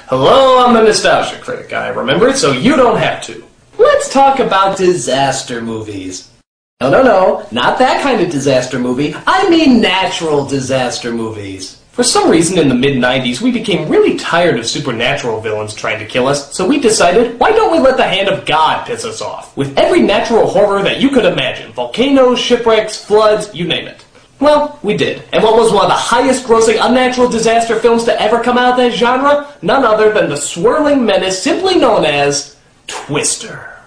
Hello, I'm the Nostalgia Critic. I remember it so you don't have to. Let's talk about disaster movies. No, not that kind of disaster movie. I mean natural disaster movies. For some reason in the mid-90s, we became really tired of supernatural villains trying to kill us, so we decided, why don't we let the hand of God piss us off? With every natural horror that you could imagine. Volcanoes, shipwrecks, floods, you name it. Well, we did. And what was one of the highest-grossing unnatural disaster films to ever come out of that genre? None other than the swirling menace simply known as Twister.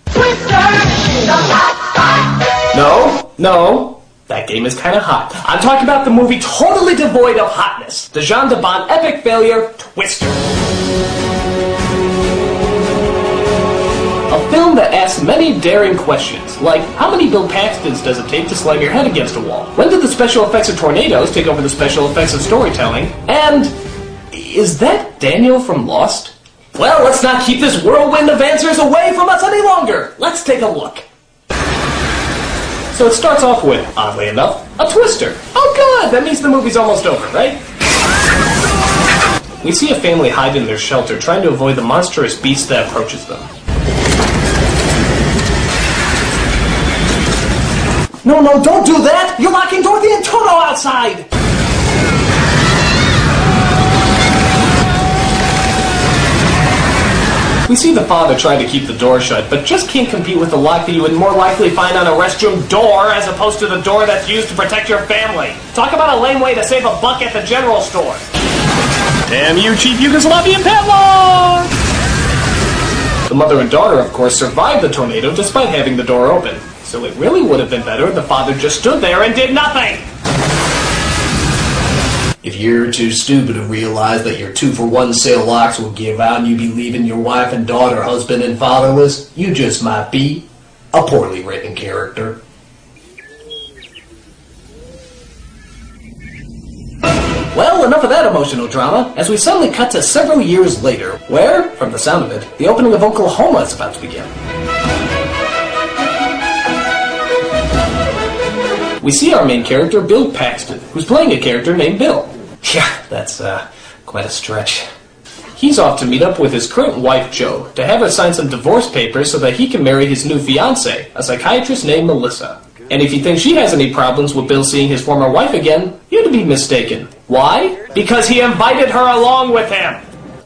Twister! No. That game is kind of hot. I'm talking about the movie totally devoid of hotness. The Jean de Bond epic failure, Twister. A film that asks many daring questions, like how many Bill Paxtons does it take to slam your head against a wall? When did the special effects of tornadoes take over the special effects of storytelling? And is that Daniel from Lost? Well, let's not keep this whirlwind of answers away from us any longer. Let's take a look. So it starts off with, oddly enough, a twister. Oh good, that means the movie's almost over, right? We see a family hide in their shelter trying to avoid the monstrous beast that approaches them. No, don't do that! You're locking Dorothy and Toto outside! We see the father trying to keep the door shut, but just can't compete with the lock that you would more likely find on a restroom door as opposed to the door that's used to protect your family. Talk about a lame way to save a buck at the general store. Damn you, cheap Yugoslavian padlock! The mother and daughter, of course, survived the tornado despite having the door open. So it really would have been better if the father just stood there and did nothing! If you're too stupid to realize that your 2-for-1 sale locks will give out and you'd be leaving your wife and daughter husband and fatherless, you just might be a poorly written character. Well, enough of that emotional drama, as we suddenly cut to several years later, where, from the sound of it, the opening of Oklahoma is about to begin. We see our main character, Bill Paxton, who's playing a character named Bill. Yeah, that's quite a stretch. He's off to meet up with his current wife, Jo, to have her sign some divorce papers so that he can marry his new fiancée, a psychiatrist named Melissa. And if you think she has any problems with Bill seeing his former wife again, you'd be mistaken. Why? Because he invited her along with him!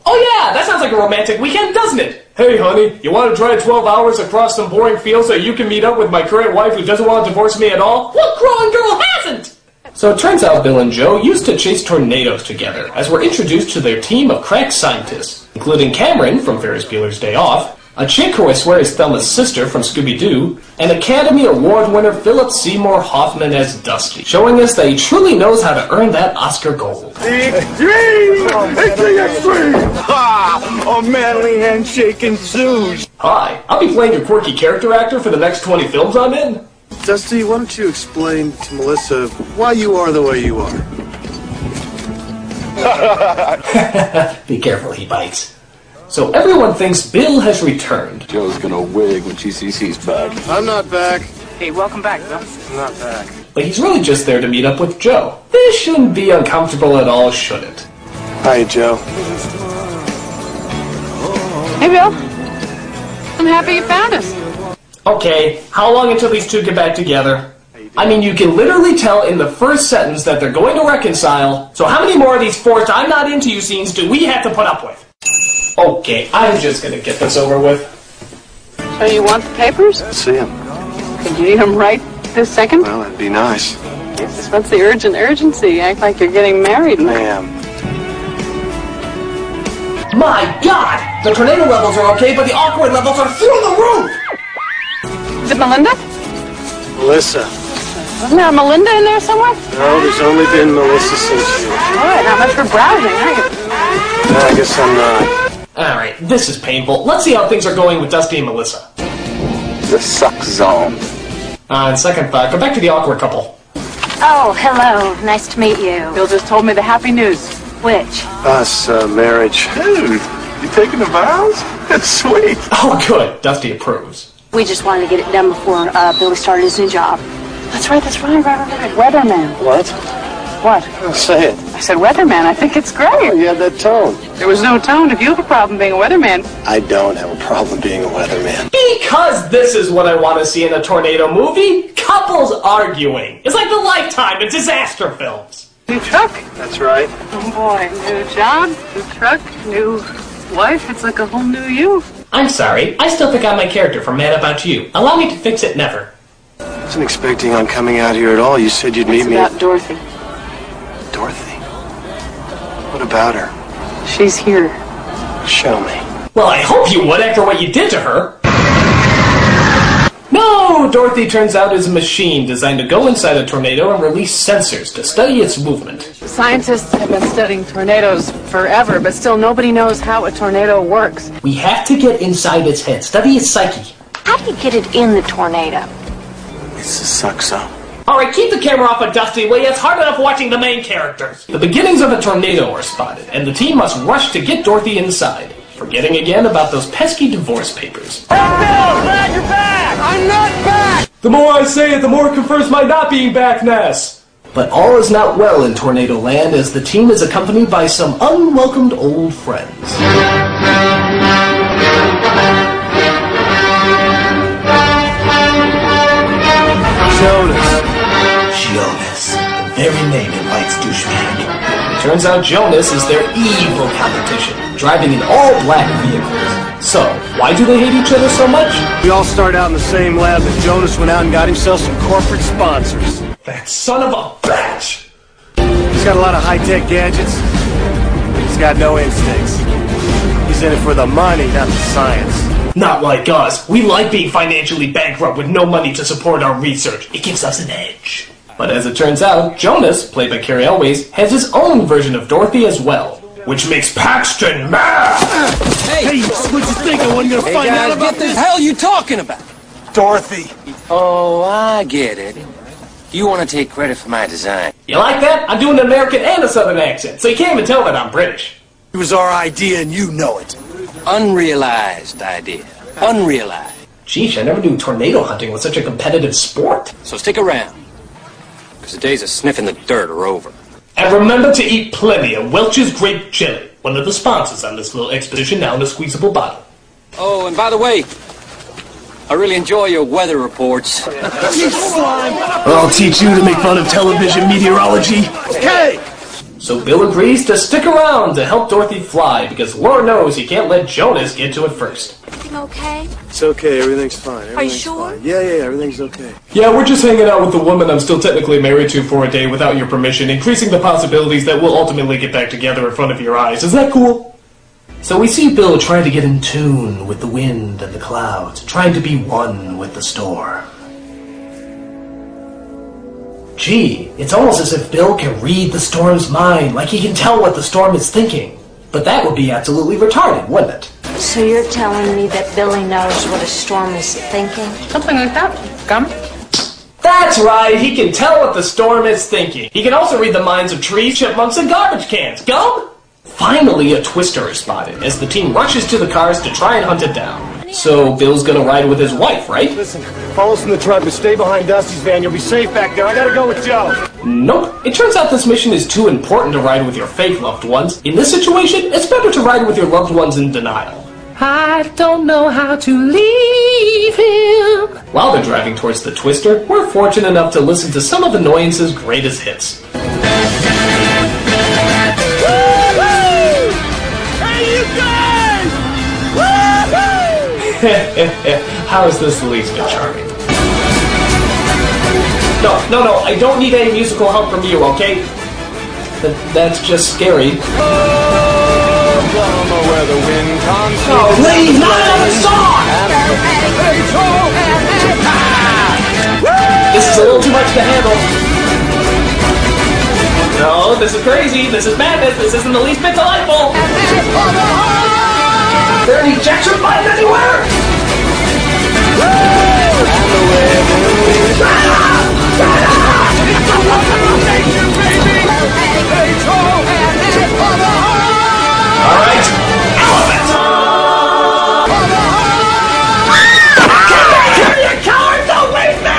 Oh yeah, that sounds like a romantic weekend, doesn't it? Hey honey, you want to drive 12 hours across some boring fields so you can meet up with my current wife who doesn't want to divorce me at all? What grown girl hasn't? So it turns out Bill and Jo used to chase tornadoes together, as we're introduced to their team of crack scientists, including Cameron from Ferris Bueller's Day Off, a chick who I swear is Thelma's sister from Scooby-Doo, and Academy Award winner Philip Seymour Hoffman as Dusty, showing us that he truly knows how to earn that Oscar gold. Extreme! Ha! A manly handshake ensues. Hi, I'll be playing your quirky character actor for the next 20 films I'm in. Dusty, why don't you explain to Melissa why you are the way you are? Be careful, he bites. So everyone thinks Bill has returned. Joe's gonna wig when she sees he's back. I'm not back. Hey, welcome back, Bill. I'm not back. But he's really just there to meet up with Jo. This shouldn't be uncomfortable at all, should it? Hi, Joe. Hey, Bill. I'm happy you found us. Okay, how long until these two get back together? I mean, you can literally tell in the first sentence that they're going to reconcile, so how many more of these forced I'm not into you scenes do we have to put up with? Okay, I'm just gonna get this over with. So you want the papers? See him. Could you need them right this second? Well, that'd be nice. Yes. What's the urgency? You act like you're getting married. Ma'am. My God! The tornado levels are okay, but the awkward levels are through the roof! Is it Melinda? Melissa. Isn't there a Melinda in there somewhere? No, there's only been Melissa since you. All right, not much for browsing, are you? No, I guess I'm not. Alright, this is painful. Let's see how things are going with Dusty and Melissa. The suck zone. On second thought, go back to the awkward couple. Oh, hello. Nice to meet you. Bill just told me the happy news. Which? Us, marriage. Dude, you taking the vows? That's sweet. Oh, good. Dusty approves. We just wanted to get it done before Billy started his new job. That's right. Weatherman. What? What? Say it. I said weatherman. I think it's great. You had that tone. There was no tone. If you have a problem being a weatherman. I don't have a problem being a weatherman. Because this is what I want to see in a tornado movie. Couples arguing. It's like the Lifetime and disaster films. New truck. That's right. Oh boy, new job, new truck, new wife. It's like a whole new you. I'm sorry. I still pick out my character from Mad About You. Allow me to fix it never. I wasn't expecting on coming out here at all. You said you'd meet It's me. about Dorothy. Dorothy? What about her? She's here. Show me. Well, I hope you would after what you did to her. No, Dorothy turns out is a machine designed to go inside a tornado and release sensors to study its movement. Scientists have been studying tornadoes forever, but still nobody knows how a tornado works. We have to get inside its head, study its psyche. How do you get it in the tornado? It's the suck zone. Alright, keep the camera off of Dusty, will you? It's hard enough watching the main characters. The beginnings of a tornado are spotted, and the team must rush to get Dorothy inside, forgetting again about those pesky divorce papers. Hey, Bill, glad you're back! I'm not back! The more I say it, the more it confirms my not being backness. But all is not well in Tornado Land as the team is accompanied by some unwelcomed old friends. Jonas. The very name invites douchebag. Turns out Jonas is their evil competition, driving in all-black vehicles. So, why do they hate each other so much? We all start out in the same lab, and Jonas went out and got himself some corporate sponsors. That son of a bitch! He's got a lot of high-tech gadgets, but he's got no instincts. He's in it for the money, not the science. Not like us. We like being financially bankrupt with no money to support our research. It gives us an edge. But as it turns out, Jonas, played by Cary Elwes, has his own version of Dorothy as well, which makes Paxton mad! Hey, what'd you think? I wasn't gonna find out about what the hell you talking about? Dorothy. Oh, I get it. You want to take credit for my design. You like that? I'm doing an American and a Southern accent, so you can't even tell that I'm British. It was our idea, and you know it. Unrealized idea. Unrealized. Geesh, I never knew tornado hunting was such a competitive sport. So stick around, because the days of sniffing the dirt are over. And remember to eat plenty of Welch's Grape Chili, one of the sponsors on this little expedition now in a squeezable bottle. Oh, and by the way, I really enjoy your weather reports. I'll teach you to make fun of television meteorology. Okay! So Bill agrees to stick around to help Dorothy fly, because Lord knows he can't let Jonas get to it first. Everything okay? It's okay, everything's fine. Are you sure? Fine. Yeah, everything's okay. Yeah, we're just hanging out with the woman I'm still technically married to for a day without your permission, increasing the possibilities that we'll ultimately get back together in front of your eyes. Is that cool? So we see Bill trying to get in tune with the wind and the clouds, trying to be one with the storm. Gee, it's almost as if Bill can read the storm's mind, like he can tell what the storm is thinking. But that would be absolutely retarded, wouldn't it? So you're telling me that Billy knows what a storm is thinking? Something like that. Come. That's right, he can tell what the storm is thinking. He can also read the minds of trees, chipmunks, and garbage cans. Gum? Finally, a twister is spotted as the team rushes to the cars to try and hunt it down. So Bill's gonna ride with his wife, right? Listen, follow us in the truck, but stay behind Dusty's van. You'll be safe back there. I gotta go with Joe. Nope. It turns out this mission is too important to ride with your fake loved ones. In this situation, it's better to ride with your loved ones in denial. I don't know how to leave him. While they're driving towards the twister, we're fortunate enough to listen to some of Annoyance's greatest hits. How is this the least bit charming? No, I don't need any musical help from you, okay? That's just scary. Where the wind comes Oh, please, not another song! This is a little too much to handle. No, this is crazy. This is madness. This isn't the least bit delightful. Is there any ejection button anywhere? Alright, elephant! Come back here, you coward! Don't leave me!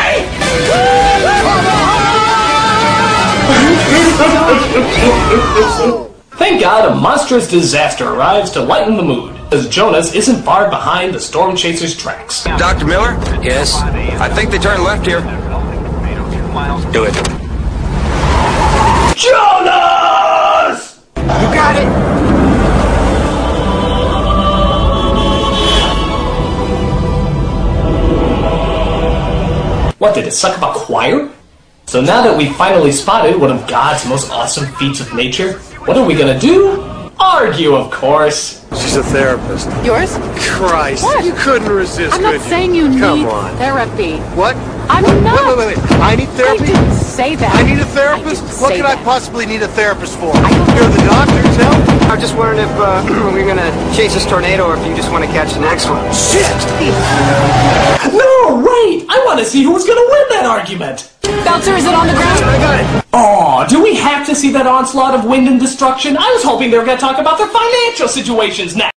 monstrous disaster arrives to lighten the mood, as Jonas isn't far behind the storm chaser's tracks. Dr. Miller? Yes? I think they turned left here. Do it. Jonas! You got it! What, did it suck up a choir? So now that we've finally spotted one of God's most awesome feats of nature, what are we gonna do? Argue, of course. She's a therapist. Yours? Christ, What? you couldn't resist, I'm not could you? saying you Come need on. therapy. What? I'm not. Wait. I need therapy? I didn't say that. I need a therapist? I didn't What say could I that. possibly need a therapist for? I don't- You're the doctor, tell me. I was just wondering if we're gonna chase this tornado or if you just want to catch the next one. Shit! No, right! I want to see who's gonna win that argument! Belzer, is it on the ground? I got it. Aw, do we have to see that onslaught of wind and destruction? I was hoping they were gonna talk about their financial situations next!